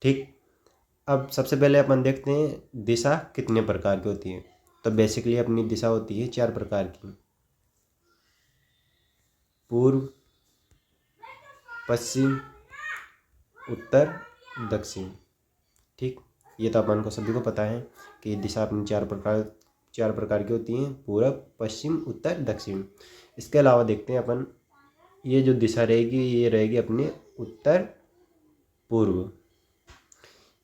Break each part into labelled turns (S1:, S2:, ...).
S1: ठीक। अब सबसे पहले अपन देखते हैं दिशा कितने प्रकार की होती है। तो बेसिकली अपनी दिशा होती है 4 प्रकार की: पूर्व, पश्चिम, उत्तर, दक्षिण। ठीक। ये तो अपन को सभी को पता है कि दिशा अपनी 4 प्रकार की होती हैं: पूर्व, पश्चिम, उत्तर, दक्षिण। इसके अलावा देखते हैं अपन, ये जो दिशा रहेगी ये रहेगी अपने उत्तर पूर्व,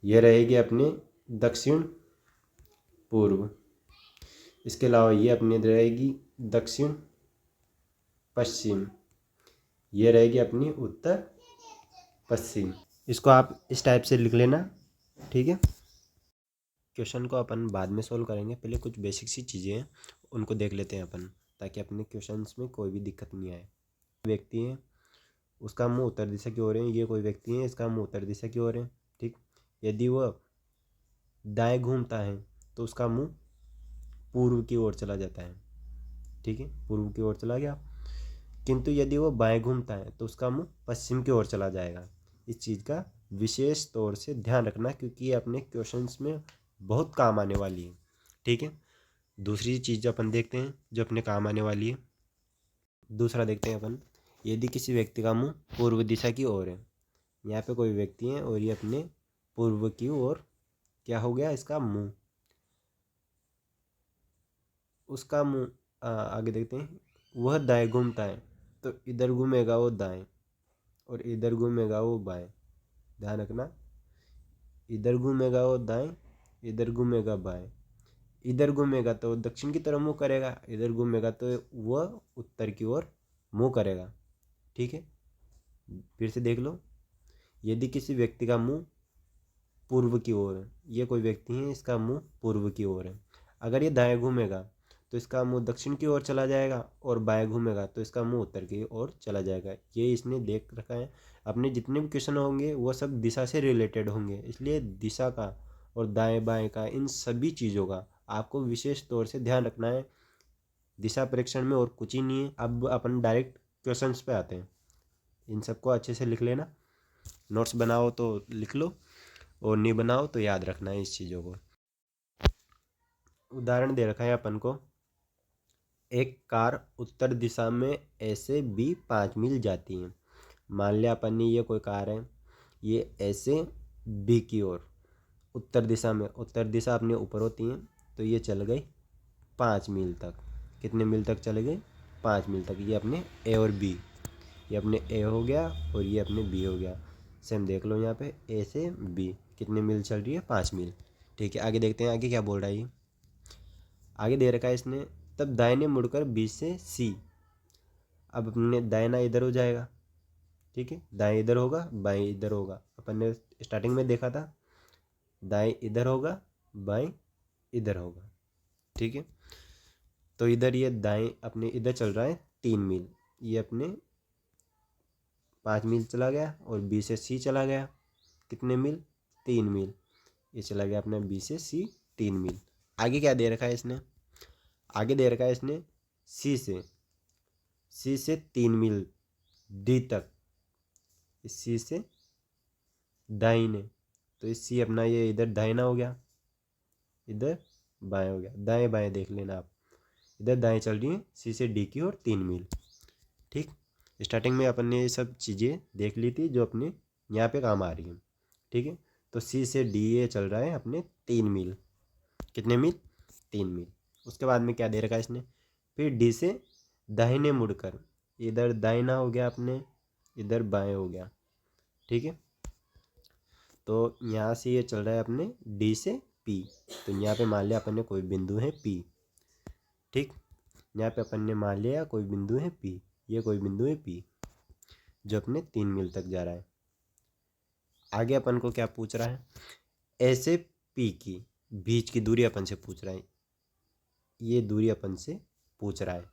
S1: ये रहेगी अपने दक्षिण पूर्व, इसके अलावा ये अपनी रहेगी दक्षिण पश्चिम, ये रहेगी अपनी उत्तर पश्चिम। इसको आप इस टाइप से लिख लेना। ठीक है। क्वेश्चन को अपन बाद में सोल्व करेंगे, पहले कुछ बेसिक सी चीज़ें हैं उनको देख लेते हैं अपन, ताकि अपने क्वेश्चंस में कोई भी दिक्कत नहीं आए। व्यक्ति है, उसका मुंह उत्तर दिशा की ओर है। ये कोई व्यक्ति है, इसका मुंह उत्तर दिशा की ओर है। ठीक। यदि वह दाएं घूमता है तो उसका मुंह पूर्व की ओर चला जाता है। ठीक है, पूर्व की ओर चला गया। किंतु यदि वो बाएं घूमता है तो उसका मुंह पश्चिम की ओर चला जाएगा। इस चीज़ का विशेष तौर से ध्यान रखना, क्योंकि ये अपने क्वेश्चंस में बहुत काम आने वाली है। ठीक है। दूसरी चीज़ जो अपन देखते हैं जो अपने काम आने वाली है, दूसरा देखते हैं अपन, यदि किसी व्यक्ति का मुंह पूर्व दिशा की ओर है, यहाँ पे कोई व्यक्ति है और ये अपने पूर्व की ओर क्या हो गया, इसका मुंह, उसका मुंह आगे देखते हैं, वह दाएं घूमता है तो इधर घूमेगा वो दाएं और इधर घूमेगा वो बाएं। ध्यान रखना, इधर घूमेगा वो दाएं, इधर घूमेगा बाएं। इधर घूमेगा तो दक्षिण की तरफ मुंह करेगा, इधर घूमेगा तो वह उत्तर की ओर मुंह करेगा। ठीक है। फिर से देख लो, यदि किसी व्यक्ति का मुंह पूर्व की ओर है, ये कोई व्यक्ति है, इसका मुंह पूर्व की ओर है, अगर ये दाएं घूमेगा तो इसका मुंह दक्षिण की ओर चला जाएगा और बाएं घूमेगा तो इसका मुंह उत्तर की ओर चला जाएगा। ये इसने देख रखा है। अपने जितने भी क्वेश्चन होंगे वो सब दिशा से रिलेटेड होंगे, इसलिए दिशा का और दाएं बाएं का, इन सभी चीज़ों का आपको विशेष तौर से ध्यान रखना है। दिशा परीक्षण में और कुछ ही नहीं है। अब अपन डायरेक्ट क्वेश्चन पे आते हैं। इन सबको अच्छे से लिख लेना, नोट्स बनाओ तो लिख लो और नहीं बनाओ तो याद रखना है इस चीज़ों को। उदाहरण दे रखा है अपन को, एक कार उत्तर दिशा में ऐसे बी 5 मील जाती है। मान लिया अपन ने ये कोई कार है, ये ऐसे बी की ओर उत्तर दिशा में, उत्तर दिशा अपने ऊपर होती है, तो ये चल गई 5 मील तक। कितने मील तक चले गए, 5 मील तक। ये अपने ए और बी, ये अपने ए हो गया और ये अपने बी हो गया। सेम देख लो यहाँ पे, ए से बी कितने मील चल रही है, 5 मील। ठीक है, आगे देखते हैं आगे क्या बोल रहा है ये। आगे दे रखा है इसने, तब दाहिने मुड़कर बी से सी। अब अपने दाहिना इधर हो जाएगा। ठीक है, दाएं इधर होगा, बाएं इधर होगा। अपन ने स्टार्टिंग में देखा था, दाएं इधर होगा, बाएं इधर होगा। ठीक है, तो इधर ये दाएं अपने इधर चल रहा है 3 मील, ये अपने 5 मील चला गया और बी से सी चला गया। कितने मील, 3 मील। ये चला गया अपने बी से सी 3 मील। आगे क्या दे रखा है इसने, आगे दे रखा है इसने सी से 3 मील डी तक, इस सी से दाहिने, तो इस सी अपना ये इधर दाहिना हो गया, इधर बाएं हो गया। दाएं बाएं देख लेना आप, इधर दाएं चल रही है सी से डी की ओर 3 मील। ठीक। स्टार्टिंग में अपन ने ये सब चीज़ें देख ली थी जो अपने यहाँ पे काम आ रही हैं। ठीक है, तो सी से डी ये चल रहा है अपने 3 मील। कितने मील, 3 मील। उसके बाद में क्या दे रखा है इसने, फिर डी से दाहिने मुड़कर, इधर दाहिना हो गया अपने, इधर बाएं हो गया। ठीक है, तो यहाँ से ये चल रहा है अपने डी से पी। तो यहाँ पे मान लिया अपन ने कोई बिंदु है पी। ठीक, यहाँ पे अपन ने मान लिया कोई बिंदु है पी, ये कोई बिंदु है पी जो अपने 3 मील तक जा रहा है। आगे अपन को क्या पूछ रहा है, ऐसे पी की बीच की दूरी अपन से पूछ रहा है, ये दूरी अपन से पूछ रहा है।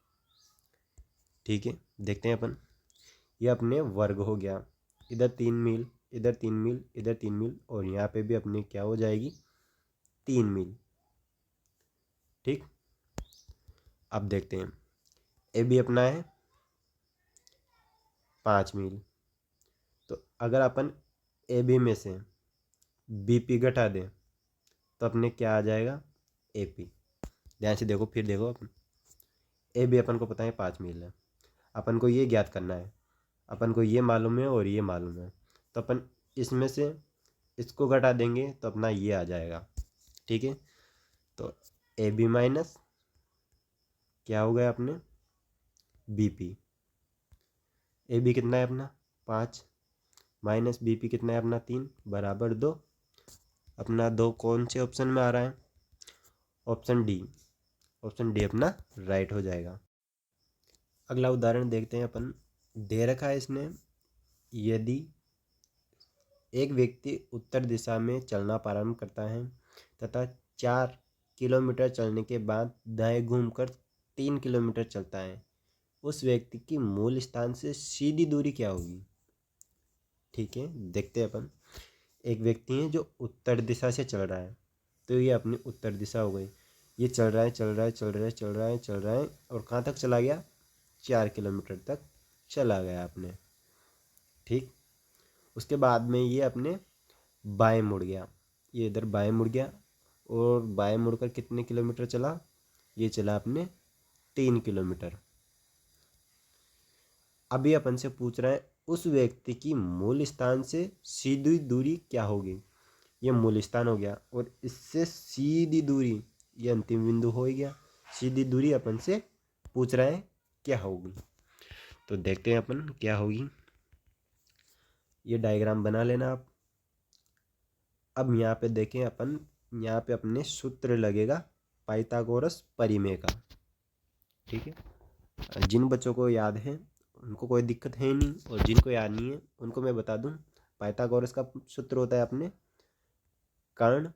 S1: ठीक है, देखते हैं अपन, ये अपने वर्ग हो गया, इधर 3 मील, इधर 3 मील, इधर 3 मील, और यहाँ पे भी अपने क्या हो जाएगी, 3 मील। ठीक, अब देखते हैं, ए भी अपना है 5 मील। तो अगर अपन ए बी में से बीपी घटा दें तो अपने क्या आ जाएगा, एपी। ध्यान से देखो, फिर देखो, अपन ए बी अपन को पता है 5 मील है, अपन को ये ज्ञात करना है, अपन को ये मालूम है और ये मालूम है, तो अपन इसमें से इसको घटा देंगे तो अपना ये आ जाएगा। ठीक है, तो ए बी माइनस क्या हो गया अपने, बी पी। ए बी कितना है अपना 5, माइनस बी पी कितना है अपना 3, बराबर 2। अपना 2 कौन से ऑप्शन में आ रहा है, ऑप्शन डी। ऑप्शन डी अपना राइट हो जाएगा। अगला उदाहरण देखते हैं अपन। दे रखा है इसने, यदि एक व्यक्ति उत्तर दिशा में चलना प्रारंभ करता है तथा 4 किलोमीटर चलने के बाद दाएं घूमकर 3 किलोमीटर चलता है, उस व्यक्ति की मूल स्थान से सीधी दूरी क्या होगी। ठीक है, देखते हैं अपन। एक व्यक्ति है जो उत्तर दिशा से चल रहा है, तो ये अपनी उत्तर दिशा हो गई। ये चल रहा है चल रहा है चल रहा है चल रहा है चल रहा है और कहाँ तक चला गया, 4 किलोमीटर तक चला गया अपने। ठीक, उसके बाद में ये अपने बाएं मुड़ गया, ये इधर बाएं मुड़ गया और बाएं मुड़कर कितने किलोमीटर चला, ये चला अपने 3 किलोमीटर। अभी अपन से पूछ रहा है उस व्यक्ति की मूल स्थान से सीधी दूरी क्या होगी। ये मूल स्थान हो गया और इससे सीधी दूरी, ये अंतिम बिंदु हो ही गया। सीधी दूरी अपन से पूछ रहा है क्या होगी, तो देखते हैं अपन क्या होगी। ये डायग्राम बना लेना आप। अब यहाँ पे देखें अपन, यहाँ पे अपने सूत्र लगेगा पाइथागोरस परिमेय का। ठीक है, जिन बच्चों को याद है उनको कोई दिक्कत है नहीं, और जिनको याद नहीं है उनको मैं बता दूं। पाइथागोरस का सूत्र होता है अपने कर्ण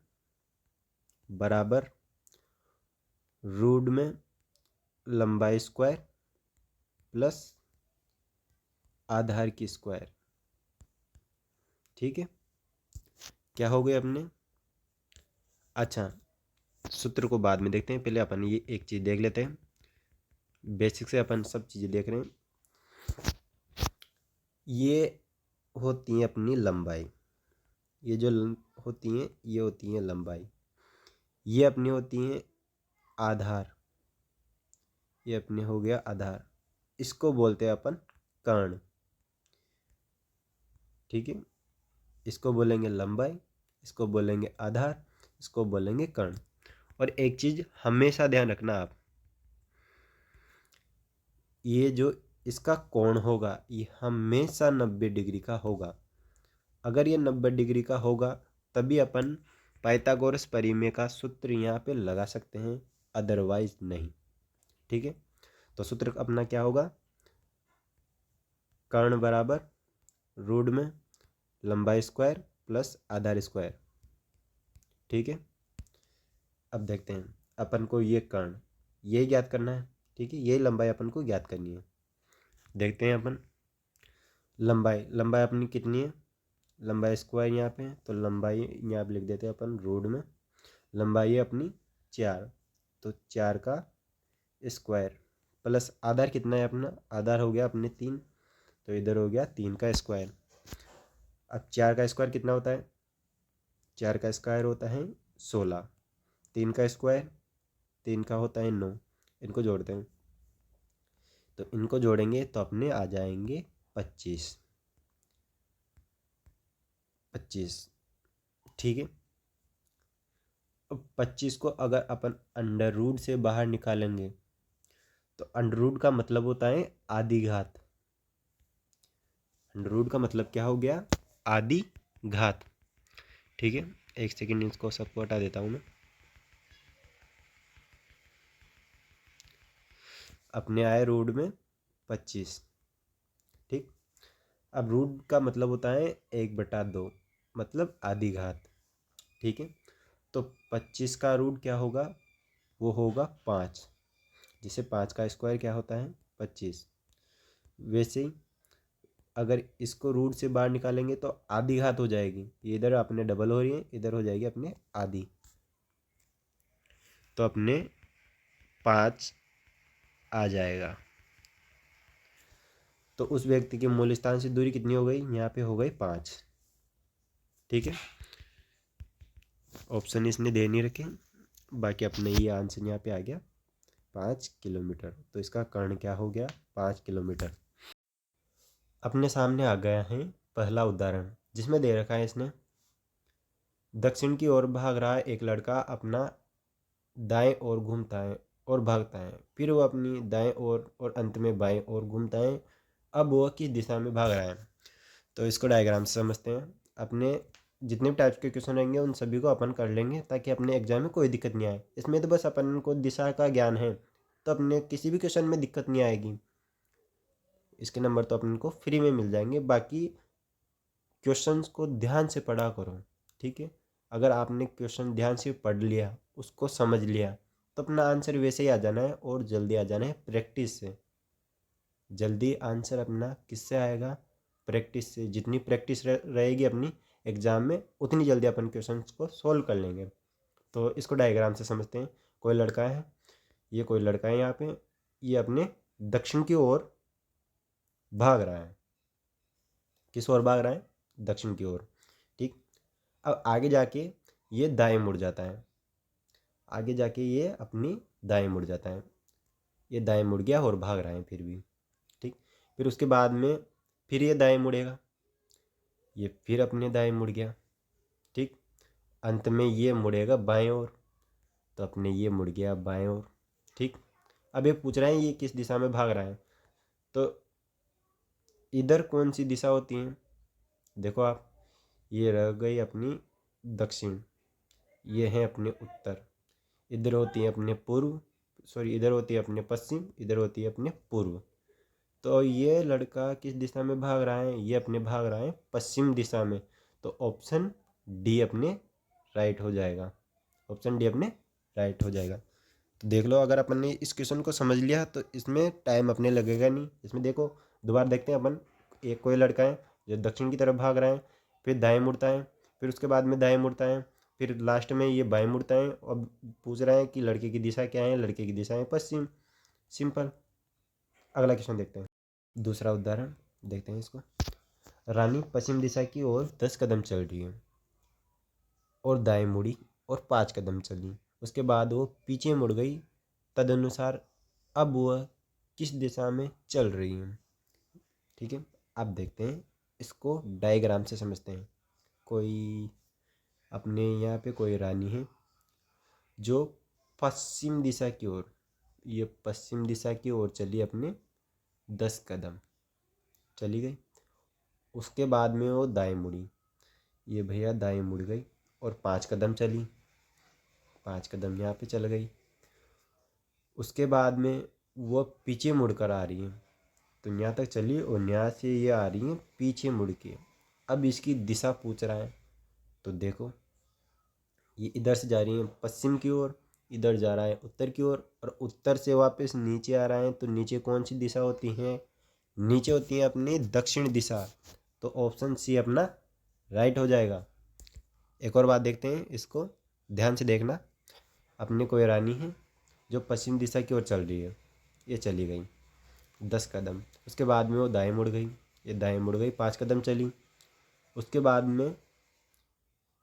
S1: बराबर रूट में लंबाई स्क्वायर प्लस आधार की स्क्वायर। ठीक है, क्या हो गया अपने। अच्छा, सूत्र को बाद में देखते हैं, पहले अपन ये एक चीज़ देख लेते हैं। बेसिक से अपन सब चीज़ें देख रहे हैं। ये होती है अपनी लंबाई, ये जो होती हैं ये होती हैं लंबाई। ये अपनी होती हैं आधार, ये अपने हो गया आधार, इसको बोलते हैं अपन कर्ण। ठीक है, इसको बोलेंगे लंबाई, इसको बोलेंगे आधार, इसको बोलेंगे कर्ण। और एक चीज़ हमेशा ध्यान रखना आप, ये जो इसका कोण होगा ये हमेशा 90 डिग्री का होगा। अगर ये 90 डिग्री का होगा तभी अपन पाइथागोरस परिमेय का सूत्र यहाँ पे लगा सकते हैं, अदरवाइज नहीं। ठीक है, तो सूत्र अपना क्या होगा, कर्ण बराबर रूट में लंबाई स्क्वायर प्लस आधार स्क्वायर। ठीक है, अब देखते हैं अपन को ये कर्ण ये ज्ञात करना है। ठीक है, ये लंबाई अपन को ज्ञात करनी है। देखते हैं अपन लंबाई अपनी कितनी है, लंबाई स्क्वायर यहाँ पे है तो लंबाई यहाँ पे लिख देते हैं अपन रूट में। लंबाई है अपनी 4, तो 4 का स्क्वायर प्लस आधार कितना है अपना, आधार हो गया अपने 3, तो इधर हो गया 3 का स्क्वायर। अब 4 का स्क्वायर कितना होता है, 4 का स्क्वायर होता है 16, 3 का स्क्वायर 3 का होता है 9। इनको जोड़ते हैं, तो इनको जोड़ेंगे तो अपने आ जाएंगे 25। ठीक है, अब 25 को अगर अपन अंडर रूट से बाहर निकालेंगे तो अंडर रूट का मतलब होता है आधी घात। अंडर रूट का मतलब क्या हो गया, आधी घात। ठीक है, एक सेकेंड इसको सबको हटा देता हूँ मैं। अपने आए रूट में 25। ठीक, अब रूट का मतलब होता है 1/2, मतलब आधी घात। ठीक है, तो 25 का रूट क्या होगा, वो होगा 5, जिसे 5 का स्क्वायर क्या होता है 25। वैसे ही अगर इसको रूट से बाहर निकालेंगे तो आधी घात हो जाएगी, ये इधर अपने डबल हो रही है, इधर हो जाएगी अपने आधी, तो अपने 5 आ जाएगा। तो उस व्यक्ति के मूल स्थान से दूरी कितनी हो गई, यहाँ पे हो गई 5। ठीक है, ऑप्शन इसने दे नहीं रखे, बाकी अपने ये आंसर यहाँ पे आ गया 5 किलोमीटर। तो इसका कर्ण क्या हो गया? 5 किलोमीटर। अपने सामने आ गया है पहला उदाहरण, जिसमें दे रखा है इसने दक्षिण की ओर भाग रहा एक लड़का अपना दाएं ओर घूमता है और भागता है, फिर वो अपनी दाएं ओर और अंत में बाएं ओर घूमता है। अब वो किस दिशा में भाग रहा है? तो इसको डायग्राम से समझते हैं। अपने जितने भी टाइप्स के क्वेश्चन रहेंगे उन सभी को अपन कर लेंगे ताकि अपने एग्जाम में कोई दिक्कत नहीं आए। इसमें तो बस अपन को दिशा का ज्ञान है तो अपने किसी भी क्वेश्चन में दिक्कत नहीं आएगी। इसके नंबर तो अपन को फ्री में मिल जाएंगे। बाकी क्वेश्चंस को ध्यान से पढ़ा करो, ठीक है। अगर आपने क्वेश्चन ध्यान से पढ़ लिया, उसको समझ लिया, तो अपना आंसर वैसे ही आ जाना है और जल्दी आ जाना है प्रैक्टिस से। जल्दी आंसर अपना किससे आएगा? प्रैक्टिस से। जितनी प्रैक्टिस रहेगी अपनी एग्जाम में, उतनी जल्दी अपन क्वेश्चंस को सोल्व कर लेंगे। तो इसको डायग्राम से समझते हैं। कोई लड़का है, ये कोई लड़का है यहाँ पे, ये अपने दक्षिण की ओर भाग रहा है। किस ओर भाग रहा है? दक्षिण की ओर, ठीक। अब आगे जाके ये दाएं मुड़ जाता है। आगे जाके ये अपनी दाएं मुड़ जाता है। ये दाएं मुड़ गया और भाग रहा है फिर भी, ठीक। फिर उसके बाद में फिर ये दाएं मुड़ेगा, ये फिर अपने दाएं मुड़ गया, ठीक। अंत में ये मुड़ेगा बाएं ओर, तो अपने ये मुड़ गया बाएं ओर, ठीक। अब ये पूछ रहे हैं ये किस दिशा में भाग रहा है, तो इधर कौन सी दिशा होती है? देखो आप, ये रह गई अपनी दक्षिण, ये है अपने उत्तर, इधर होती है अपने पूर्व, सॉरी इधर होती है अपने पश्चिम, इधर होती है अपने पूर्व। तो ये लड़का किस दिशा में भाग रहा है? ये अपने भाग रहा है पश्चिम दिशा में। तो ऑप्शन डी अपने राइट हो जाएगा। ऑप्शन डी अपने राइट हो जाएगा। तो देख लो, अगर अपन ने इस क्वेश्चन को समझ लिया तो इसमें टाइम अपने लगेगा नहीं। इसमें देखो, दोबारा देखते हैं अपन। एक कोई लड़का है जो दक्षिण की तरफ भाग रहा है, फिर दाएं मुड़ता है, फिर उसके बाद में दाएं मुड़ता है, फिर लास्ट में ये बाएं मुड़ता है। अब पूछ रहा है कि लड़के की दिशा क्या है? लड़के की दिशा है पश्चिम। सिंपल। अगला क्वेश्चन देखते हैं। दूसरा उदाहरण देखते हैं इसको। रानी पश्चिम दिशा की ओर 10 कदम चल रही है और दाएं मुड़ी और 5 कदम चली। उसके बाद वो पीछे मुड़ गई। तदनुसार अब वह किस दिशा में चल रही है? ठीक है, अब देखते हैं इसको डायग्राम से समझते हैं। कोई अपने यहाँ पे कोई रानी है जो पश्चिम दिशा की ओर, ये पश्चिम दिशा की ओर चली, अपने 10 कदम चली गई। उसके बाद में वो दाएं मुड़ी, ये भैया दाएं मुड़ गई और 5 कदम चली, 5 कदम यहाँ पे चल गई। उसके बाद में वो पीछे मुड़ कर आ रही है, तो यहाँ तक चली और यहाँ से ये आ रही है पीछे मुड़ के। अब इसकी दिशा पूछ रहा है, तो देखो ये इधर से जा रही है पश्चिम की ओर, इधर जा रहा है उत्तर की ओर, और उत्तर से वापस नीचे आ रहा है। तो नीचे कौन सी दिशा होती है? नीचे होती है अपनी दक्षिण दिशा। तो ऑप्शन सी अपना राइट हो जाएगा। एक और बात देखते हैं, इसको ध्यान से देखना। अपने कोई रानी है जो पश्चिम दिशा की ओर चल रही है, ये चली गई 10 कदम। उसके बाद में वो दाएं मुड़ गई, ये दाएं मुड़ गई 5 कदम चली। उसके बाद में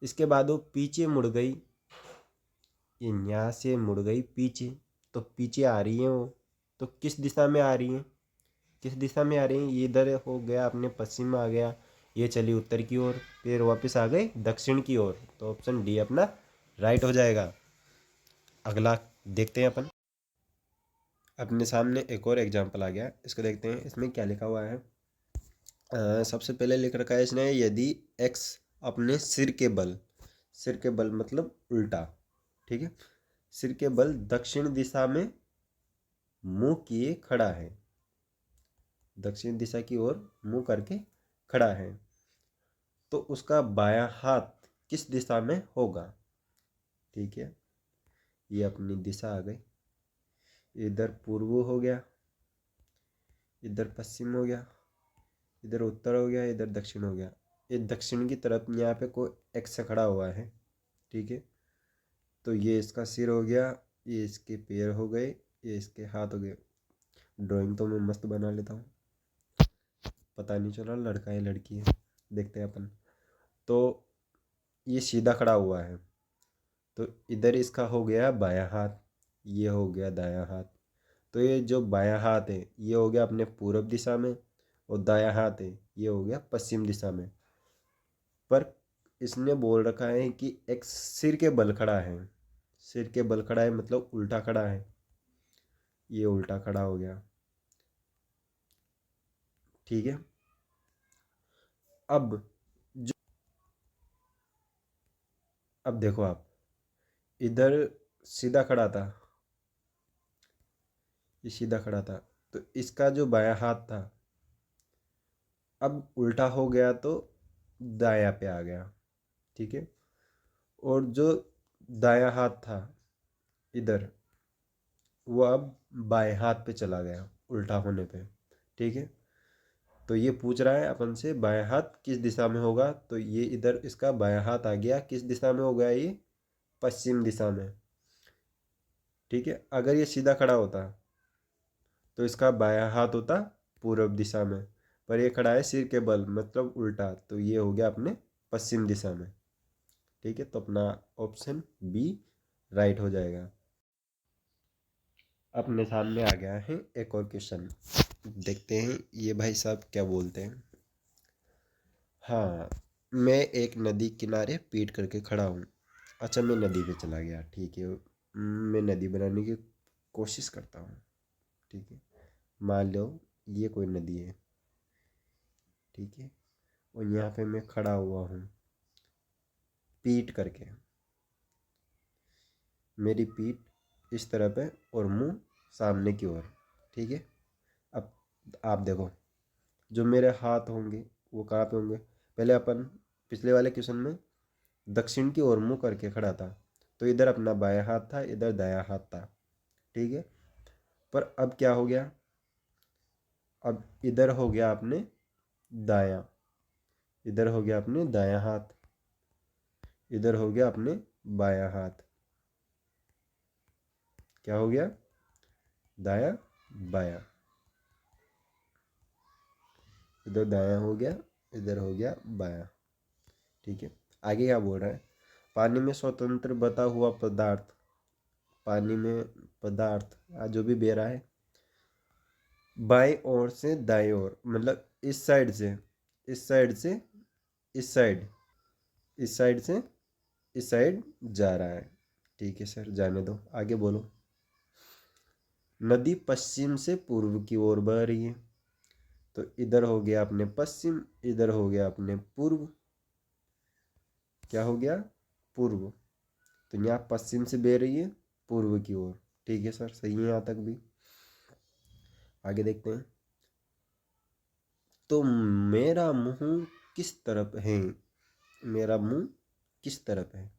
S1: इसके बाद वो पीछे मुड़ गई, ये यहाँ से मुड़ गई पीछे, तो पीछे आ रही है वो। तो किस दिशा में आ रही है? किस दिशा में आ रही है? ये इधर हो गया अपने पश्चिम में आ गया, ये चली उत्तर की ओर, फिर वापस आ गई दक्षिण की ओर। तो ऑप्शन डी अपना राइट हो जाएगा। अगला देखते हैं अपन। अपने सामने एक और एग्जाम्पल आ गया, इसको देखते हैं। इसमें क्या लिखा हुआ है? सबसे पहले लिख रखा है इसने, यदि एक्स अपने सिर के बल, सिर के बल मतलब उल्टा, ठीक है, सिर के बल दक्षिण दिशा में मुंह किए खड़ा है, दक्षिण दिशा की ओर मुंह करके खड़ा है, तो उसका बायां हाथ किस दिशा में होगा? ठीक है, ये अपनी दिशा आ गई। इधर पूर्व हो गया, इधर पश्चिम हो गया, इधर उत्तर हो गया, इधर दक्षिण हो गया। ये दक्षिण की तरफ यहाँ पे कोई एक्स खड़ा हुआ है, ठीक है। तो ये इसका सिर हो गया, ये इसके पैर हो गए, ये इसके हाथ हो गए। ड्राइंग तो मैं मस्त बना लेता हूँ, पता नहीं चला लड़का है लड़की है। देखते हैं अपन। तो ये सीधा खड़ा हुआ है, तो इधर इसका हो गया बायां हाथ, ये हो गया दायां हाथ। तो ये जो बायां हाथ है ये हो गया अपने पूर्व दिशा में, और दायां हाथ है ये हो गया पश्चिम दिशा में। पर इसने बोल रखा है कि एक सिर के बल खड़ा है, सिर के बल खड़ा है मतलब उल्टा खड़ा है, ये उल्टा खड़ा हो गया। ठीक है। अब जो अब देखो आप, इधर सीधा खड़ा था, ये सीधा खड़ा था, तो इसका जो बायां हाथ था अब उल्टा हो गया तो दायां पे आ गया। ठीक है। और जो दायां हाथ था इधर, वो अब बाएं हाथ पे चला गया उल्टा होने पे। ठीक है। तो ये पूछ रहा है अपन से बायां हाथ किस दिशा में होगा, तो ये इधर इसका बायां हाथ आ गया, किस दिशा में हो गया ये, पश्चिम दिशा में। ठीक है। अगर ये सीधा खड़ा होता तो इसका बायां हाथ होता पूर्व दिशा में, पर ये खड़ा है सिर के बल मतलब उल्टा, तो ये हो गया अपने पश्चिम दिशा में। ठीक है। तो अपना ऑप्शन बी राइट हो जाएगा। अपने सामने आ गया है एक और क्वेश्चन, देखते हैं ये भाई साहब क्या बोलते हैं। हाँ, मैं एक नदी किनारे पीट करके खड़ा हूँ। अच्छा, मैं नदी पे चला गया। ठीक है। मैं नदी बनाने की कोशिश करता हूँ। ठीक है। मान लो ये कोई नदी है। ठीक है। और यहाँ पे मैं खड़ा हुआ हूँ पीट करके, मेरी पीठ इस तरफ है और मुंह सामने की ओर। ठीक है। अब आप देखो, जो मेरे हाथ होंगे वो कहाँ पे होंगे। पहले अपन पिछले वाले क्वेश्चन में दक्षिण की ओर मुंह करके खड़ा था, तो इधर अपना बायां हाथ था, इधर दायां हाथ था। ठीक है। पर अब क्या हो गया, अब इधर हो गया अपने दायां, इधर हो गया अपने दायां हाथ, इधर हो गया अपने बायां हाथ। क्या हो गया, दायां बायां, इधर दायां हो गया, इधर हो गया बायां। ठीक है। आगे क्या बोल रहा है, पानी में स्वतंत्र बता हुआ पदार्थ, पानी में पदार्थ जो भी बह रहा है बाएं ओर से दाएं ओर, मतलब इस साइड से इस साइड से इस साइड, इस साइड से इस साइड जा रहा है। ठीक है सर, जाने दो, आगे बोलो। नदी पश्चिम से पूर्व की ओर बह रही है, तो इधर हो गया अपने पश्चिम, इधर हो गया अपने पूर्व। क्या हो गया, पूर्व। तो यहाँ पश्चिम से बह रही है पूर्व की ओर। ठीक है सर, सही है यहाँ तक भी। आगे देखते हैं। तो मेरा मुंह किस तरफ है, मेरा मुंह किस तरफ है।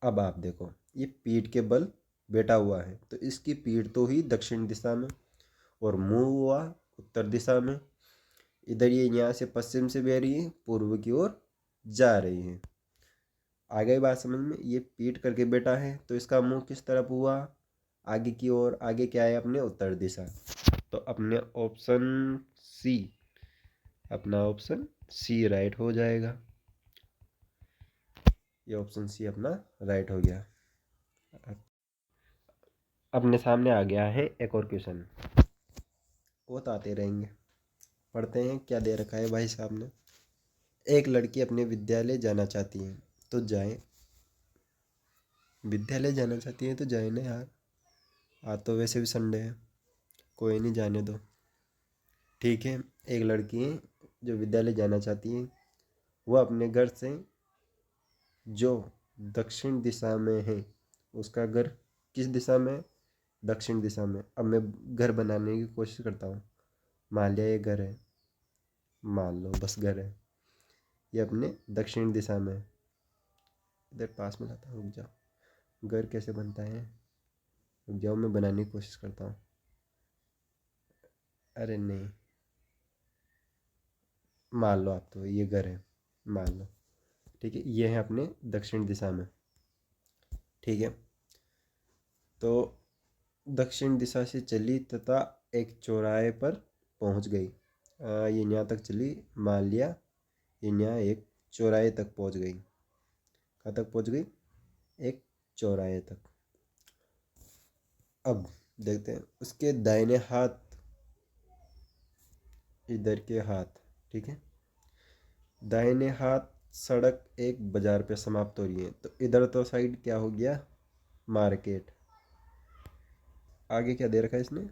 S1: अब आप देखो, ये पीठ के बल बैठा हुआ है, तो इसकी पीठ तो ही दक्षिण दिशा में और मुंह हुआ उत्तर दिशा में। इधर ये यहाँ से पश्चिम से बह रही है, पूर्व की ओर जा रही है। आ गई बात समझ में। ये पीठ करके बैठा है तो इसका मुंह किस तरफ हुआ, आगे की ओर। आगे क्या है अपने उत्तर दिशा। तो अपने ऑप्शन सी, अपना ऑप्शन सी राइट हो जाएगा। ये ऑप्शन सी अपना राइट हो गया। अपने सामने आ गया है एक और क्वेश्चन, वो तो आते रहेंगे। पढ़ते हैं क्या दे रखा है भाई साहब ने। एक लड़की अपने विद्यालय जाना चाहती है तो जाए, विद्यालय जाना चाहती है तो जाए ना यार, आज तो वैसे भी संडे है, कोई नहीं, जाने दो। ठीक है। एक लड़की है जो विद्यालय जाना चाहती है, वह अपने घर से जो दक्षिण दिशा में है, उसका घर किस दिशा में, दक्षिण दिशा में। अब मैं घर बनाने की कोशिश करता हूँ। मान लिया ये घर है, मान लो बस घर है, ये अपने दक्षिण दिशा में। इधर पास में लाता हूँ, रुक जाओ। घर कैसे बनता है, रुक जाओ, मैं बनाने की कोशिश करता हूँ। अरे नहीं, मान लो आप, तो ये घर है, मान लो। ठीक है, ये है अपने दक्षिण दिशा में। ठीक है। तो दक्षिण दिशा से चली तथा एक चौराहे पर पहुंच गई। ये यहाँ तक चली, मान लिया ये यहाँ एक चौराहे तक पहुंच गई। कहाँ तक पहुंच गई, एक चौराहे तक। अब देखते हैं उसके दाहिने हाथ, इधर के हाथ, ठीक है, दाहिने हाथ सड़क एक बाजार पे समाप्त हो रही है, तो इधर तो साइड क्या हो गया, मार्केट। आगे क्या दे रखा है इसने,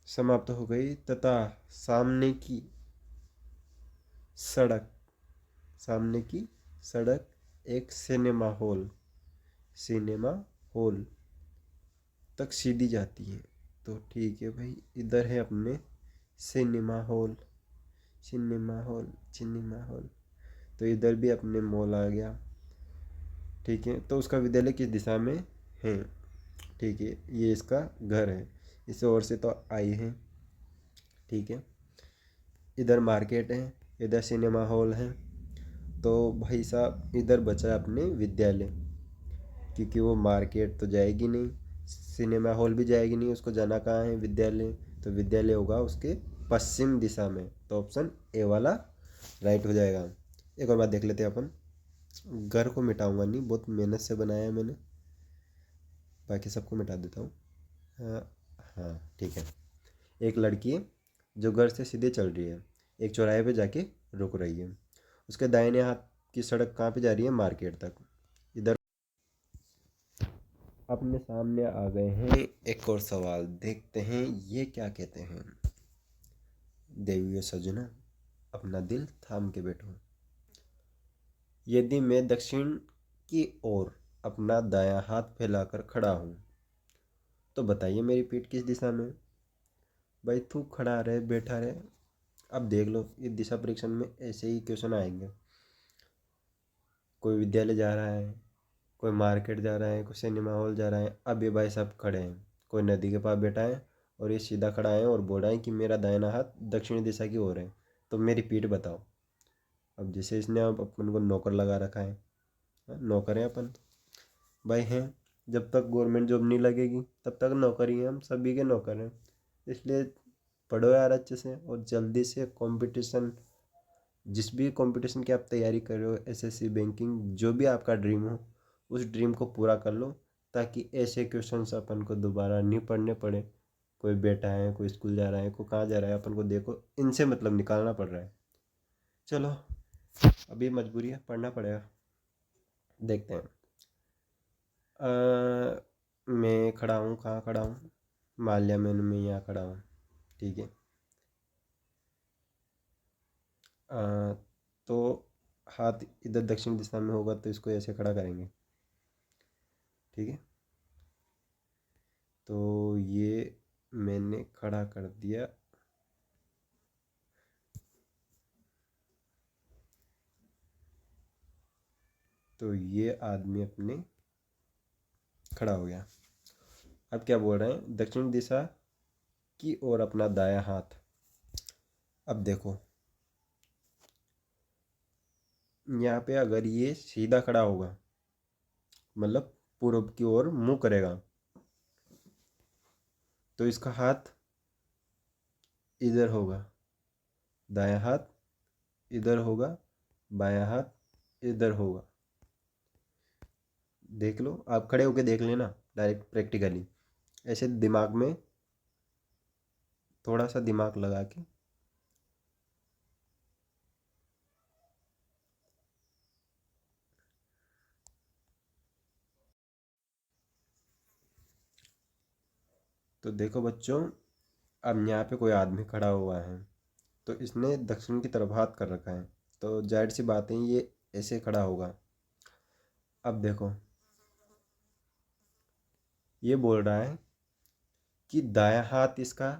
S1: समाप्त हो गई तथा सामने की सड़क, सामने की सड़क एक सिनेमा हॉल, सिनेमा हॉल तक सीधी जाती है। तो ठीक है भाई, इधर है अपने cinema hall, cinema hall, cinema hall, तो इधर भी अपने मॉल आ गया। ठीक है, तो उसका विद्यालय किस दिशा में है, ठीक है, ये इसका घर है, इस ओर से तो आई है। ठीक है, इधर मार्केट है, इधर सिनेमा हॉल है, तो भाई साहब इधर बचा अपने विद्यालय, क्योंकि वो मार्केट तो जाएगी नहीं, सिनेमा हॉल भी जाएगी नहीं, उसको जाना कहाँ है, विद्यालय, तो विद्यालय होगा उसके पश्चिम दिशा में, तो ऑप्शन ए वाला राइट हो जाएगा। एक और बात देख लेते हैं अपन, घर को मिटाऊंगा नहीं, बहुत मेहनत से बनाया है मैंने, बाकी सबको मिटा देता हूँ। हाँ, हाँ ठीक है। एक लड़की है जो घर से सीधे चल रही है, एक चौराहे पे जाके रुक रही है, उसके दाहिने हाथ की सड़क कहाँ पे जा रही है, मार्केट तक। इधर अपने सामने आ गए हैं एक और सवाल, देखते हैं ये क्या कहते हैं। देवियों सजना, अपना दिल थाम के बैठो। यदि मैं दक्षिण की ओर अपना दायां हाथ फैलाकर खड़ा हूँ, तो बताइए मेरी पीठ किस दिशा में। भाई तू खड़ा रहे बैठा रहे, अब देख लो ये दिशा परीक्षण में ऐसे ही क्वेश्चन आएंगे। कोई विद्यालय जा रहा है, कोई मार्केट जा रहा है, कोई सिनेमा हॉल जा रहा है, अब ये भाई साहब खड़े हैं, कोई नदी के पास बैठा है और ये सीधा खड़ा है और बोल रहा है कि मेरा दाहिना हाथ दक्षिणी दिशा की ओर है, तो मेरी पीठ बताओ। अब जैसे इसने अब अपन को नौकर लगा रखा है, नौकर हैं अपन भाई हैं, जब तक गवर्नमेंट जॉब नहीं लगेगी तब तक नौकर ही हैं, हम सभी के नौकर हैं। इसलिए पढ़ो यार अच्छे से और जल्दी से कंपटीशन, जिस भी कंपटीशन की आप तैयारी कर रहे हो, एसएससी, बैंकिंग, जो भी आपका ड्रीम हो, उस ड्रीम को पूरा कर लो, ताकि ऐसे क्वेश्चंस अपन को दोबारा नहीं पढ़ने पड़े। कोई बेटा है, कोई स्कूल जा रहा है, कोई कहाँ जा रहा है, अपन को देखो इनसे मतलब निकालना पड़ रहा है। चलो अभी मजबूरी है, पढ़ना पड़ेगा। देखते हैं, मैं खड़ा हूँ, कहाँ खड़ा हूँ, मान लिया मैं यहाँ खड़ा हूँ, ठीक है। तो हाथ इधर दक्षिण दिशा में होगा, तो इसको ऐसे खड़ा करेंगे, ठीक है। तो ये मैंने खड़ा कर दिया, तो ये आदमी अपने खड़ा हो गया। अब क्या बोल रहे हैं, दक्षिण दिशा की ओर अपना दायां हाथ। अब देखो यहाँ पे अगर ये सीधा खड़ा होगा, मतलब पूर्व की ओर मुंह करेगा, तो इसका हाथ इधर होगा, दायां हाथ इधर होगा, बायां हाथ इधर होगा। देख लो, आप खड़े होके देख लेना डायरेक्ट प्रैक्टिकली, ऐसे दिमाग में थोड़ा सा दिमाग लगा के। तो देखो बच्चों, अब यहाँ पे कोई आदमी खड़ा हुआ है, तो इसने दक्षिण की तरफ हाथ कर रखा है, तो जाहिर सी बात है ये ऐसे खड़ा होगा। अब देखो ये बोल रहा है कि दायां हाथ इसका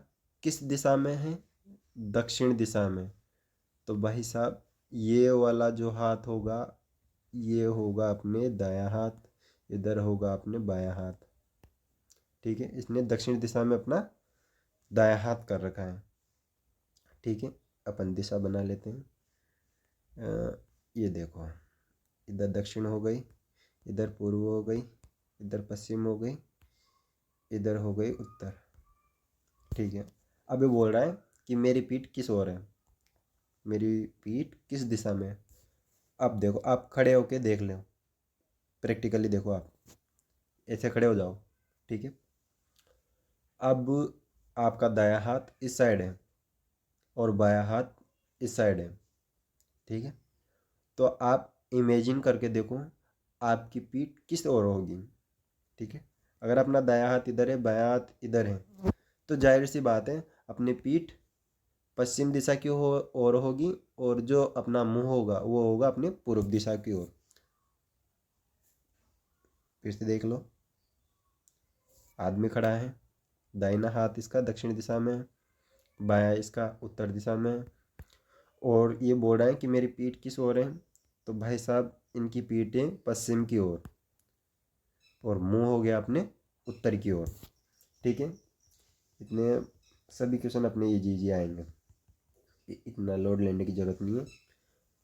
S1: किस दिशा में है, दक्षिण दिशा में, तो भाई साहब ये वाला जो हाथ होगा, ये होगा अपने दायां हाथ, इधर होगा अपने बायां हाथ, ठीक है। इसने दक्षिण दिशा में अपना दायां हाथ कर रखा है, ठीक है। अपन दिशा बना लेते हैं। ये देखो, इधर दक्षिण हो गई, इधर पूर्व हो गई, इधर पश्चिम हो गई, इधर हो गई उत्तर, ठीक है। अब ये बोल रहा है कि मेरी पीठ किस ओर है, मेरी पीठ किस दिशा में है। अब देखो आप खड़े होके देख लो, प्रैक्टिकली देखो, आप ऐसे खड़े हो जाओ, ठीक है। अब आपका दायां हाथ इस साइड है और बायां हाथ इस साइड है, ठीक है। तो आप इमेजिन करके देखो आपकी पीठ किस ओर होगी, ठीक है। अगर अपना दायां हाथ इधर है, बायां हाथ इधर है, तो जाहिर सी बात है अपनी पीठ पश्चिम दिशा की ओर होगी और जो अपना मुंह होगा वो होगा अपने पूर्व दिशा की ओर। फिर से देख लो, आदमी खड़ा है, दाहिना हाथ इसका दक्षिण दिशा में है, बायां इसका उत्तर दिशा में है, और ये बोल रहा है कि मेरी पीठ किस ओर है। तो भाई साहब इनकी पीठ है पश्चिम की ओर और मुंह हो गया अपने उत्तर की ओर, ठीक है। इतने सभी क्वेश्चन अपने इजी इजी आएंगे, इतना लोड लेने की ज़रूरत नहीं है।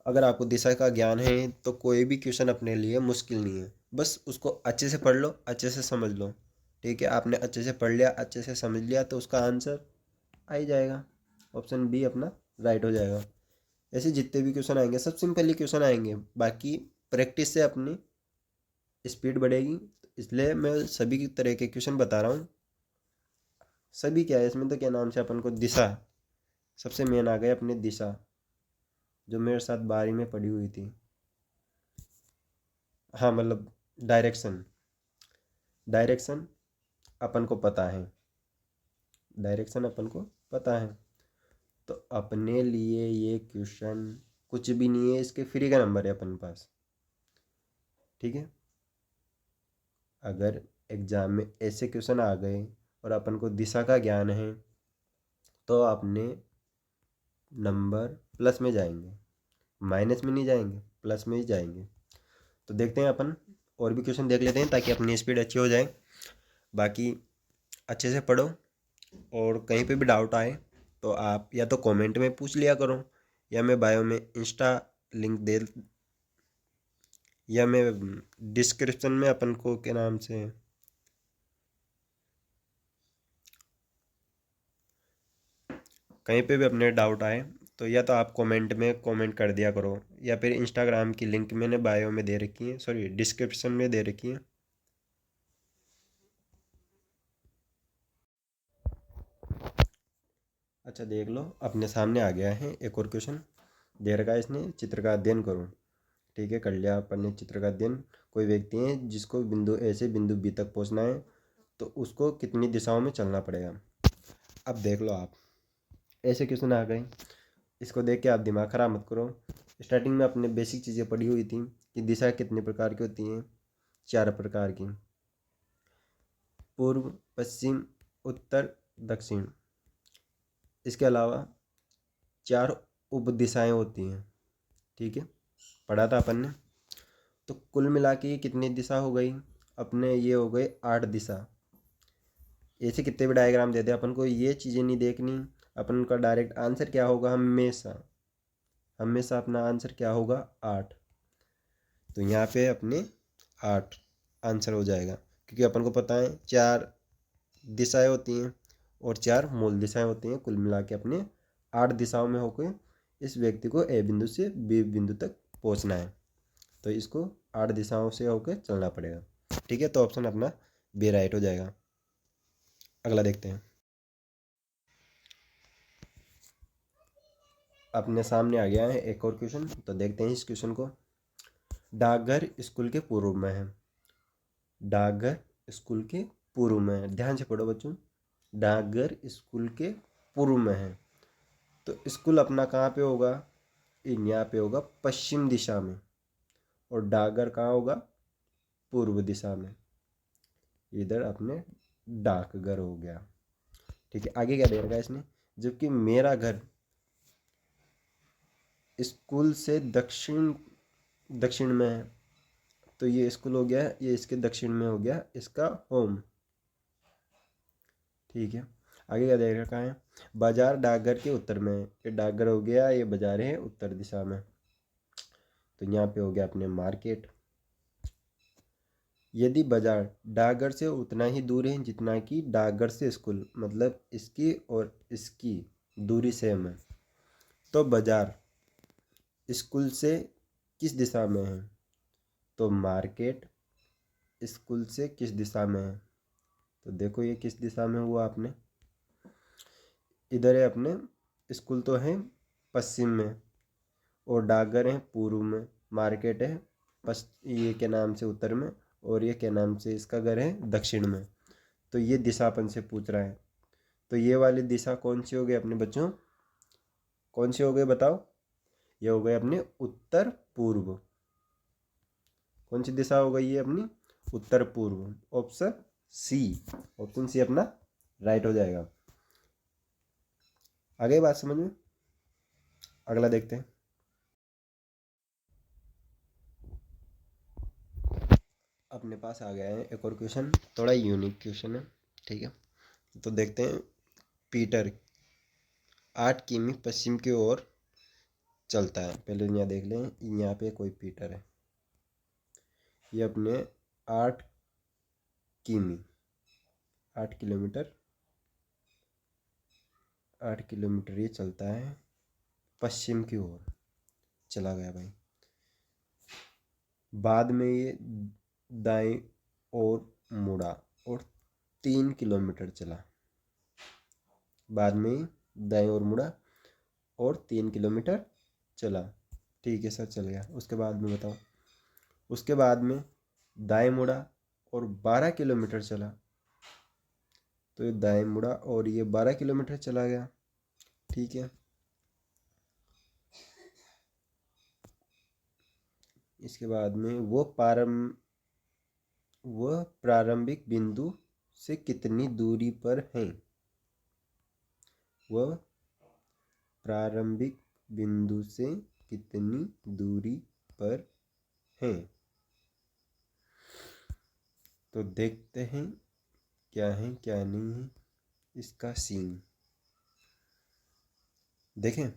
S1: अगर आपको दिशा का ज्ञान है तो कोई भी क्वेश्चन अपने लिए मुश्किल नहीं है, बस उसको अच्छे से पढ़ लो, अच्छे से समझ लो, ठीक है। आपने अच्छे से पढ़ लिया, अच्छे से समझ लिया, तो उसका आंसर आ ही जाएगा, ऑप्शन बी अपना राइट हो जाएगा। ऐसे जितने भी क्वेश्चन आएंगे सब सिंपल ही क्वेश्चन आएंगे, बाकी प्रैक्टिस से अपनी स्पीड बढ़ेगी। इसलिए मैं सभी की तरह के क्वेश्चन बता रहा हूँ। सभी क्या है इसमें, तो क्या नाम से अपन को दिशा सबसे मेन आ गए, अपनी दिशा जो मेरे साथ 12वीं में पढ़ी हुई थी। हाँ मतलब डायरेक्शन, डायरेक्शन अपन को पता है, डायरेक्शन अपन को पता है। तो अपने लिए ये क्वेश्चन कुछ भी नहीं है, इसके फ्री का नंबर है अपन पास, ठीक है। अगर एग्जाम में ऐसे क्वेश्चन आ गए और अपन को दिशा का ज्ञान है तो अपने नंबर प्लस में जाएंगे, माइनस में नहीं जाएंगे, प्लस में ही जाएंगे। तो देखते हैं अपन और भी क्वेश्चन देख लेते हैं ताकि अपनी स्पीड अच्छी हो जाए। बाकी अच्छे से पढ़ो, और कहीं पे भी डाउट आए तो आप या तो कमेंट में पूछ लिया करो, या मैं बायो में इंस्टा लिंक दे, या मैं डिस्क्रिप्शन में अपन को के नाम से कहीं पे भी अपने डाउट आए तो या तो आप कमेंट में कमेंट कर दिया करो, या फिर इंस्टाग्राम की लिंक मैंने बायो में दे रखी है, सॉरी डिस्क्रिप्शन में दे रखी है। अच्छा देख लो, अपने सामने आ गया है एक और क्वेश्चन दे रखा है इसने, चित्र का अध्ययन करो, ठीक है। कर लिया अपन ने चित्र का अध्ययन। कोई व्यक्ति है जिसको बिंदु ए से बिंदु बी तक पहुंचना है, तो उसको कितनी दिशाओं में चलना पड़ेगा। अब देख लो आप, ऐसे क्वेश्चन आ गए, इसको देख के आप दिमाग खराब मत करो। स्टार्टिंग में अपने बेसिक चीज़ें पढ़ी हुई थी कि दिशा कितने प्रकार की होती हैं, 4 प्रकार की, पूर्व, पश्चिम, उत्तर, दक्षिण। इसके अलावा 4 उप दिशाएँ होती हैं, ठीक है, पढ़ा था अपन ने। तो कुल मिला के ये कितनी दिशा हो गई अपने, ये हो गए 8 दिशा। ऐसे कितने भी डायग्राम दे दे, अपन को ये चीज़ें नहीं देखनी, अपन का डायरेक्ट आंसर क्या होगा, हमेशा हमेशा अपना आंसर क्या होगा, 8। तो यहाँ पे अपने 8 आंसर हो जाएगा, क्योंकि अपन को पता है 4 दिशाएं होती हैं और 4 मूल दिशाएं होती हैं। कुल मिला के अपने 8 दिशाओं में होकर इस व्यक्ति को ए बिंदु से बी बिंदु तक पहुँचना है, तो इसको 8 दिशाओं से होकर चलना पड़ेगा, ठीक है। तो ऑप्शन अपना बी राइट हो जाएगा। अगला देखते हैं, अपने सामने आ गया है एक और क्वेश्चन, तो देखते हैं इस क्वेश्चन को। डाकघर स्कूल के पूर्व में है, डाकघर स्कूल के पूर्व में है, ध्यान से पढ़ो बच्चों। डाकघर स्कूल के पूर्व में है, तो स्कूल अपना कहाँ पे होगा, यहाँ पे होगा पश्चिम दिशा में, और डाकघर कहाँ होगा, पूर्व दिशा में। इधर अपने डाकघर हो गया, ठीक है। आगे क्या दे रखा है इसने, जबकि मेरा घर स्कूल से दक्षिण दक्षिण में है, तो ये स्कूल हो गया, ये इसके दक्षिण में हो गया इसका होम, ठीक है। आगे क्या देख रखा है, बाजार डाकघर के उत्तर में है, ये डाकघर हो गया, ये बाजार है उत्तर दिशा में, तो यहाँ पे हो गया अपने मार्केट। यदि बाजार डाकघर से उतना ही दूर है जितना कि डाकघर से स्कूल, मतलब इसकी और इसकी दूरी सेम है, तो बाजार स्कूल से किस दिशा में है, तो मार्केट स्कूल से किस दिशा में है। तो देखो ये किस दिशा में हुआ आपने, इधर है अपने स्कूल तो है पश्चिम में, और डाकघर है पूर्व में, मार्केट है ये के नाम से उत्तर में, और ये के नाम से इसका घर है दक्षिण में। तो ये दिशा अपन से पूछ रहा है, तो ये वाली दिशा कौन सी हो गई अपने बच्चों, कौन सी हो गई बताओ। ये हो गई अपने उत्तर पूर्व। कौन सी दिशा हो गई ये अपनी, उत्तर पूर्व। ऑप्शन सी, ऑप्शन सी अपना राइट हो जाएगा। आगे बात समझ में, अगला देखते हैं। अपने पास आ गया है एक और क्वेश्चन, थोड़ा यूनिक क्वेश्चन है, ठीक है। तो देखते हैं। पीटर 8 किमी पश्चिम की ओर चलता है। पहले यहाँ देख लें, यहाँ पे कोई पीटर है, ये अपने 8 किमी 8 किलोमीटर 8 किलोमीटर ये चलता है पश्चिम की ओर, चला गया भाई। बाद में ये दाएं ओर मुड़ा और 3 किलोमीटर चला। बाद में दाएं ओर मुड़ा और 3 किलोमीटर चला। ठीक है सर, चल गया। उसके बाद में बताओ। उसके बाद में दाएं मुड़ा और 12 किलोमीटर चला। तो ये दाएं मुड़ा और ये 12 किलोमीटर चला गया। ठीक है, इसके बाद में वह प्रारंभिक बिंदु से कितनी दूरी पर है। वह प्रारंभिक बिंदु से कितनी दूरी पर है। तो देखते हैं क्या है क्या नहीं है इसका सीन। देखें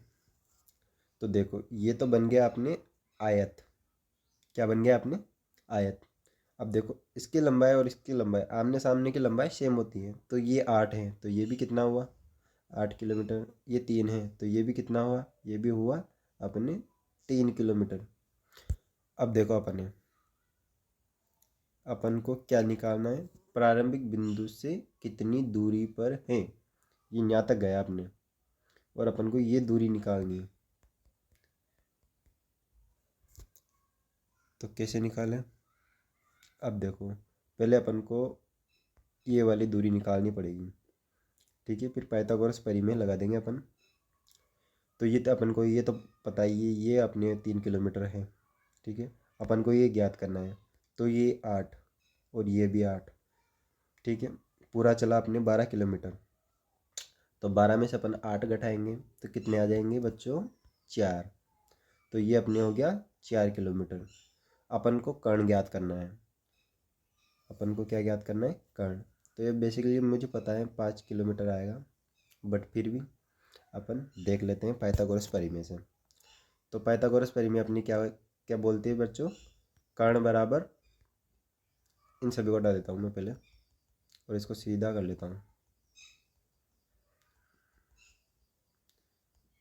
S1: तो देखो, ये तो बन गया अपने आयत। क्या बन गया अपने आयत। अब देखो, इसकी लंबाई और इसकी लंबाई आमने सामने की लंबाई सेम होती है। तो ये 8 है, तो ये भी कितना हुआ 8 किलोमीटर। ये 3 है, तो ये भी कितना हुआ, ये भी हुआ अपने 3 किलोमीटर। अब देखो अपन को क्या निकालना है, प्रारंभिक बिंदु से कितनी दूरी पर है। ये यहाँ तक गया अपने, और अपन को ये दूरी निकालनी है। तो कैसे निकालें। अब देखो, पहले अपन को ये वाली दूरी निकालनी पड़ेगी, ठीक है। फिर पाइथागोरस परिमेय लगा देंगे अपन। तो ये तो अपन को ये तो पता ही है, ये अपने 3 किलोमीटर है, ठीक है। अपन को ये ज्ञात करना है। तो ये 8 और ये भी 8, ठीक है। पूरा चला अपने 12 किलोमीटर। तो 12 में से अपन 8 घटाएंगे तो कितने आ जाएंगे बच्चों, 4। तो ये अपने हो गया 4 किलोमीटर। अपन को कर्ण ज्ञात करना है। अपन को क्या ज्ञात करना है, कर्ण। तो ये बेसिकली मुझे पता है 5 किलोमीटर आएगा, बट फिर भी अपन देख लेते हैं पाइथागोरस परिमेय से। तो पाइथागोरस परिमेय अपनी क्या क्या बोलती है बच्चों, कर्ण बराबर, इन सभी को हटा देता हूँ मैं पहले और इसको सीधा कर लेता हूँ।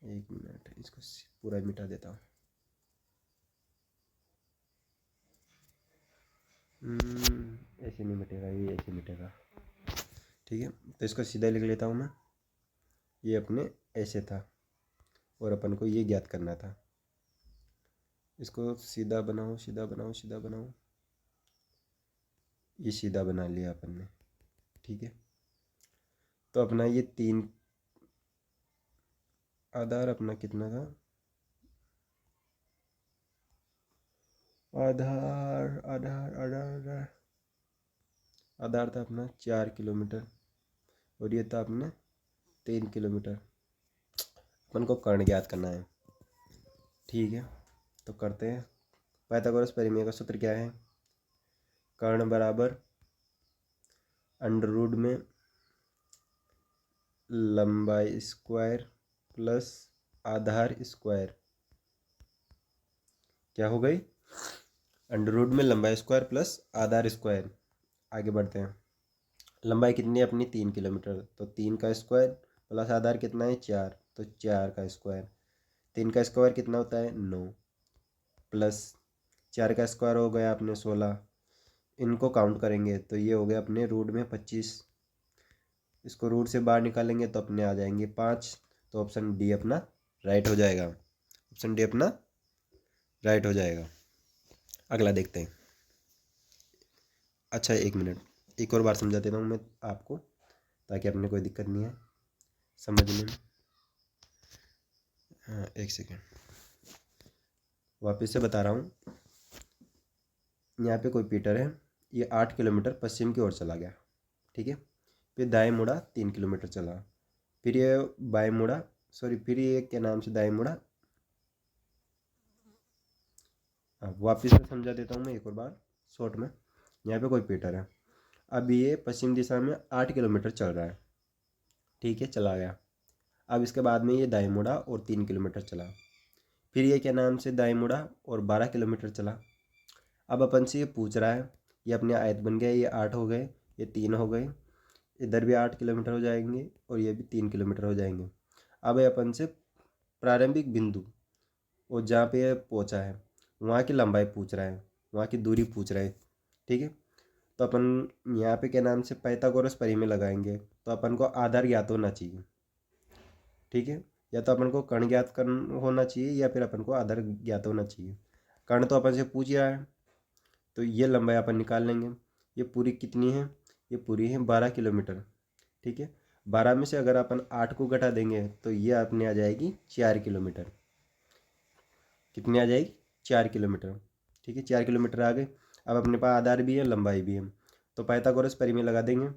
S1: 1 मिनट, इसको पूरा मिटा देता हूँ। ऐसे नहीं मिटेगा, ये ऐसे मिटेगा, ठीक है। तो इसको सीधा लिख लेता हूँ मैं। ये अपने ऐसे था और अपन को ये ज्ञात करना था। इसको सीधा बनाओ, सीधा बनाओ, सीधा बनाओ। ये सीधा बना लिया अपन ने, ठीक है। तो अपना ये 3 आधार अपना कितना था, आधार आधार आधार आधार आधार था अपना 4 किलोमीटर, और ये था अपने 3 किलोमीटर। अपन को कर्ण ज्ञात करना है, ठीक है। तो करते हैं। पाइथागोरस परिमेय का सूत्र क्या है, कर्ण बराबर अंडर रूट में लंबाई स्क्वायर प्लस आधार स्क्वायर। क्या हो गई, अंडर रूट में लंबाई स्क्वायर प्लस आधार स्क्वायर। आगे बढ़ते हैं। लंबाई कितनी है अपनी 3 किलोमीटर, तो 3 का स्क्वायर प्लस आधार कितना है 4, तो 4 का स्क्वायर। 3 का स्क्वायर कितना होता है 9, प्लस 4 का स्क्वायर हो गया अपने 16, इनको काउंट करेंगे तो ये हो गया अपने रूट में 25, इसको रूट से बाहर निकालेंगे तो अपने आ जाएंगे 5। तो ऑप्शन डी अपना राइट हो जाएगा, ऑप्शन डी अपना राइट हो जाएगा। अगला देखते हैं। अच्छा, 1 मिनट, एक और बार समझा देता हूँ मैं आपको, ताकि अपने कोई दिक्कत नहीं है समझने में। हाँ, 1 सेकेंड, वापस से बता रहा हूँ। यहाँ पे कोई पीटर है, ये 8 किलोमीटर पश्चिम की ओर चला गया, ठीक है। फिर दाएं मुड़ा 3 किलोमीटर चला, फिर ये बाएं मुड़ा, सॉरी, फिर ये क्या नाम से दाएं मुड़ा। वापस से समझा देता हूँ मैं एक और बार शॉर्ट में। यहाँ पे कोई पीटर है, अब ये पश्चिम दिशा में 8 किलोमीटर चल रहा है, ठीक है, चला गया। अब इसके बाद में ये दाएं मुड़ा और 3 किलोमीटर चला, फिर ये क्या नाम से दाएं मुड़ा और 12 किलोमीटर चला। अब अपन से ये पूछ रहा है, ये अपने आयत बन गए, ये 8 हो गए, ये 3 हो गए, इधर भी 8 किलोमीटर हो जाएंगे और ये भी 3 किलोमीटर हो जाएंगे। अब ये अपन से प्रारंभिक बिंदु और जहाँ पे ये पहुँचा है वहाँ की लंबाई पूछ रहा है, वहाँ की दूरी पूछ रहा है, ठीक है। तो अपन यहाँ पे क्या नाम से पाइथागोरस परिमेय लगाएंगे, तो अपन को आधार ज्ञात होना चाहिए, ठीक है। या तो अपन को कर्ण ज्ञात कर होना चाहिए या फिर अपन को आधार ज्ञात होना चाहिए। कर्ण तो अपन से पूछ ही रहा है, तो ये लंबाई अपन निकाल लेंगे। ये पूरी कितनी है, ये पूरी है 12 किलोमीटर, ठीक है। 12 में से अगर अपन 8 को घटा देंगे तो ये अपने आ जाएगी 4 किलोमीटर। कितनी आ जाएगी, 4 किलोमीटर, ठीक है। 4 किलोमीटर आ गए। अब अपने पास आधार भी है, लंबाई भी है, तो पाइथागोरस परिमेय लगा देंगे।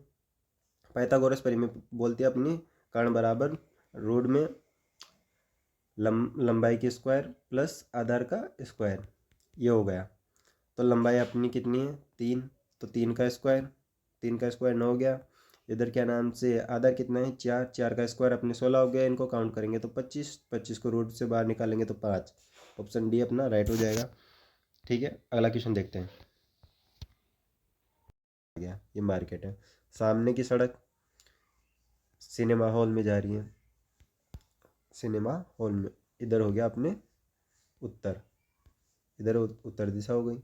S1: पाइथागोरस परिमेय बोलते हैं अपनी कर्ण बराबर रूट में लंबाई की स्क्वायर प्लस आधार का स्क्वायर, ये हो गया। तो लंबाई अपनी कितनी है, 3, तो 3 का स्क्वायर, 3 का स्क्वायर 9 हो गया। इधर क्या नाम से आधार कितना है, 4, 4 का स्क्वायर अपने 16 हो गया। इनको काउंट करेंगे तो 25, 25 को रूट से बाहर निकालेंगे तो 5। ऑप्शन डी अपना राइट हो जाएगा, ठीक है। अगला क्वेश्चन देखते हैं। गया, ये मार्केट है, सामने की सड़क सिनेमा हॉल में जा रही है, सिनेमा हॉल में, इधर हो गया अपने उत्तर, इधर उत्तर दिशा हो गई।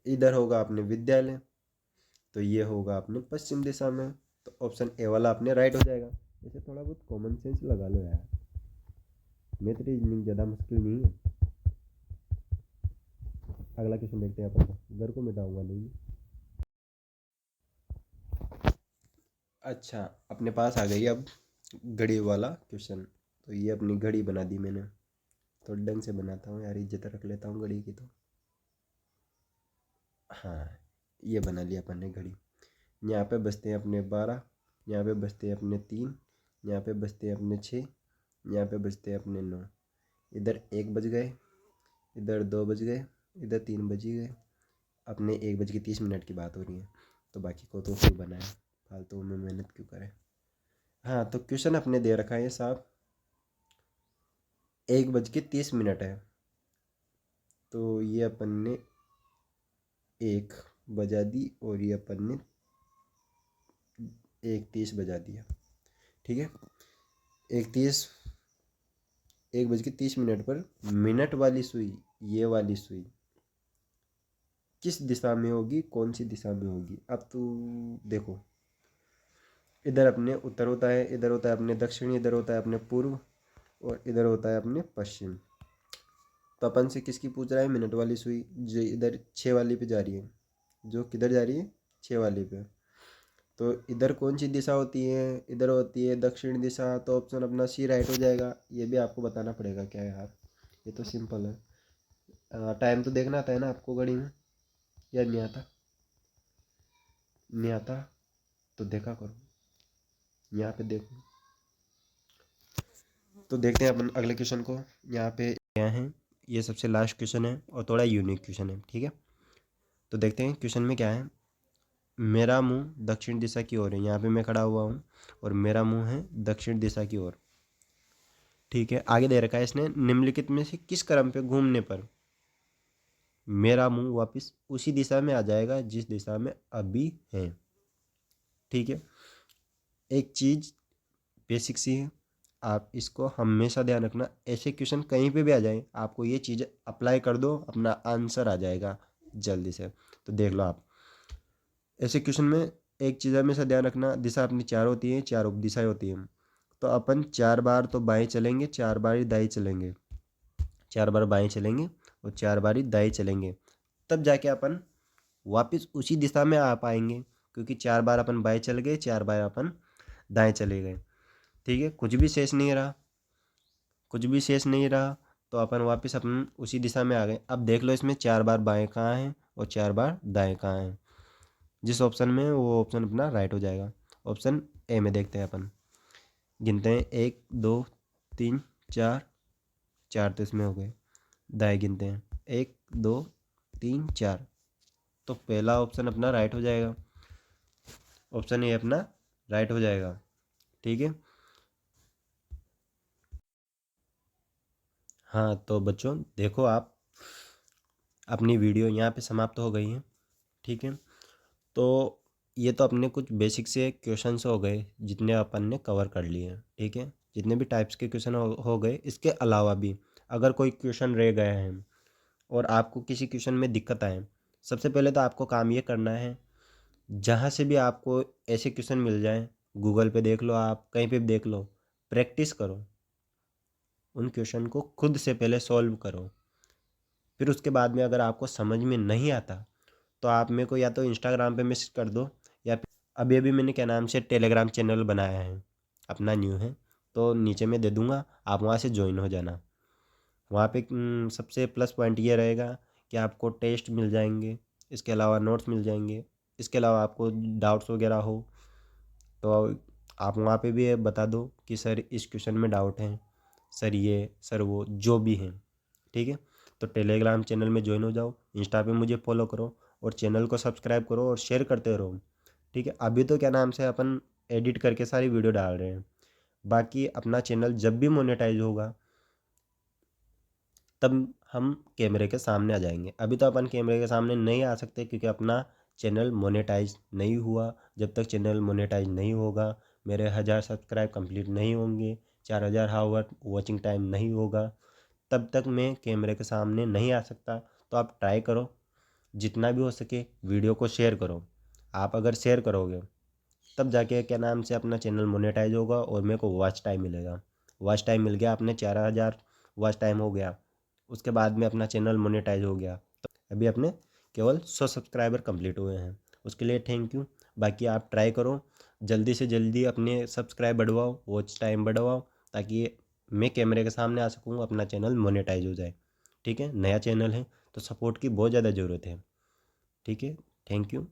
S1: इधर होगा अपने विद्यालय, तो ये होगा अपने पश्चिम दिशा में, तो ऑप्शन ए वाला अपने राइट हो जाएगा। जैसे थोड़ा बहुत कॉमन सेंस लगा लो यार, मैथ रीजनिंग ज़्यादा मुश्किल नहीं है। अगला क्वेश्चन देखते हैं अपन, घर को मिटाऊंगा नहीं। अच्छा, अपने पास आ गई अब घड़ी वाला क्वेश्चन। तो ये अपनी घड़ी बना दी मैंने, तो ढंग से बनाता हूँ यार, इज्जत रख लेता हूँ घड़ी की। तो हाँ, ये बना लिया अपन ने घड़ी। यहाँ पे बचते हैं अपने 12, यहाँ पे बचते हैं अपने 3, यहाँ पे बचते हैं अपने 6, यहाँ पे बचते हैं अपने 9। इधर 1 बज गए, इधर 2 बज गए, इधर 3 बज ही गए। अपने 1:30 की बात हो रही है, तो बाकी को तो फिर बनाए, फालतू में मेहनत क्यों करें। हाँ, तो क्वेश्चन अपने दे रखा है साहब, 1:30 है, तो ये अपन ने 1 बजा दी और ये अपन ने 1:30 बजा दिया, ठीक है। 1:30 पर मिनट वाली सुई, ये वाली सुई किस दिशा में होगी, कौन सी दिशा में होगी। अब तो देखो, इधर अपने उत्तर होता है, इधर होता है अपने दक्षिण, इधर होता है अपने पूर्व और इधर होता है अपने पश्चिम। तो अपन से किसकी पूछ रहा है, मिनट वाली सुई, जो इधर 6 वाली पे जा रही है, जो किधर जा रही है, 6 वाली पे। तो इधर कौन सी दिशा होती है, इधर होती है दक्षिण दिशा, तो ऑप्शन अपना सी राइट हो जाएगा। ये भी आपको बताना पड़ेगा क्या यार, ये तो सिंपल है। टाइम तो देखना आता है ना आपको घड़ी में, या नहीं आता, नहीं आता तो देखा करो, यहाँ पे देखो। तो देखते हैं अपन अगले क्वेश्चन को। यहाँ पे क्या है, ये सबसे लास्ट क्वेश्चन है और थोड़ा यूनिक क्वेश्चन है, ठीक है। तो देखते हैं क्वेश्चन में क्या है। मेरा मुंह दक्षिण दिशा की ओर है, यहाँ पे मैं खड़ा हुआ हूँ और मेरा मुंह है दक्षिण दिशा की ओर, ठीक है। आगे दे रखा है इसने, निम्नलिखित में से किस क्रम पे घूमने पर मेरा मुंह वापस उसी दिशा में आ जाएगा जिस दिशा में अभी है, ठीक है। एक चीज़ बेसिक सी है, आप इसको हमेशा ध्यान रखना। ऐसे क्वेश्चन कहीं पे भी आ जाए, आपको ये चीज़ अप्लाई कर दो, अपना आंसर आ जाएगा जल्दी से। तो देख लो आप, ऐसे क्वेश्चन में एक चीज़ हमेशा ध्यान रखना, दिशा अपनी 4 होती है, 4 उपदिशाएं होती हैं। तो अपन 4 बार तो बाएं चलेंगे, 4 बार ही दाएं चलेंगे, 4 बार बाएं चलेंगे और 4 बार ही दाएं चलेंगे, तब जाके अपन वापस उसी दिशा में आ पाएंगे, क्योंकि 4 बार अपन बाएं चल गए, 4 बार अपन दाएं चले गए। ठीक है, कुछ भी शेष नहीं रहा, कुछ भी शेष नहीं रहा, तो अपन वापस अपन उसी दिशा में आ गए। अब देख लो इसमें 4 बार बाएं कहाँ हैं और 4 बार दाएं कहाँ हैं। जिस ऑप्शन में वो ऑप्शन अपना राइट हो जाएगा। ऑप्शन ए में देखते हैं अपन, गिनते हैं 1 2 3 4, 4 तो इसमें हो गए, दाएं गिनते हैं 1 2 3 4, तो पहला ऑप्शन अपना राइट हो जाएगा, ऑप्शन ए अपना राइट हो जाएगा। ठीक है, हाँ तो बच्चों देखो, आप अपनी वीडियो यहाँ पे समाप्त हो गई है। ठीक है, तो ये तो अपने कुछ बेसिक से क्वेश्चंस हो गए जितने अपन ने कवर कर लिए हैं। ठीक है, जितने भी टाइप्स के क्वेश्चन हो गए, इसके अलावा भी अगर कोई क्वेश्चन रह गया है और आपको किसी क्वेश्चन में दिक्कत आए, सबसे पहले तो आपको काम ये करना है, जहाँ से भी आपको ऐसे क्वेश्चन मिल जाए, गूगल पे देख लो, आप कहीं पे भी देख लो, प्रैक्टिस करो, उन क्वेश्चन को खुद से पहले सॉल्व करो। फिर उसके बाद में अगर आपको समझ में नहीं आता तो आप मेरे को या तो इंस्टाग्राम पे मैसेज कर दो, या फिर अभी अभी मैंने क्या नाम से टेलीग्राम चैनल बनाया है, अपना न्यू है, तो नीचे में दे दूँगा, आप वहाँ से ज्वाइन हो जाना। वहाँ पे सबसे प्लस पॉइंट ये रहेगा कि आपको टेस्ट मिल जाएंगे, इसके अलावा नोट्स मिल जाएंगे, इसके अलावा आपको डाउट्स वगैरह हो तो आप वहाँ पे भी बता दो कि सर इस क्वेश्चन में डाउट है, सर ये सर वो जो भी है। ठीक है, तो टेलीग्राम चैनल में ज्वाइन हो जाओ, इंस्टा पे मुझे फॉलो करो और चैनल को सब्सक्राइब करो और शेयर करते रहो। ठीक है, अभी तो क्या नाम से अपन एडिट करके सारी वीडियो डाल रहे हैं, बाकी अपना चैनल जब भी मोनेटाइज होगा तब हम कैमरे के सामने आ जाएंगे। अभी तो अपन कैमरे के सामने नहीं आ सकते क्योंकि अपना चैनल मोनेटाइज नहीं हुआ। जब तक चैनल मोनेटाइज नहीं होगा, मेरे 1000 सब्सक्राइब कंप्लीट नहीं होंगे, 4000 हावर वॉचिंग टाइम नहीं होगा, तब तक मैं कैमरे के सामने नहीं आ सकता। तो आप ट्राई करो, जितना भी हो सके वीडियो को शेयर करो। आप अगर शेयर करोगे तब जाके क्या नाम से अपना चैनल मोनेटाइज होगा और मेरे को वॉच टाइम मिलेगा। वॉच टाइम मिल गया, अपने 4000 वॉच टाइम हो गया, उसके बाद में अपना चैनल मोनेटाइज हो गया। तो अभी अपने केवल 100 सब्सक्राइबर कंप्लीट हुए हैं, उसके लिए थैंक यू। बाकी आप ट्राई करो, जल्दी से जल्दी अपने सब्सक्राइब बढ़वाओ, वॉच टाइम बढ़वाओ, ताकि मैं कैमरे के सामने आ सकूँ, अपना चैनल मोनेटाइज हो जाए। ठीक है, नया चैनल है तो सपोर्ट की बहुत ज़्यादा ज़रूरत है। ठीक है, थैंक यू।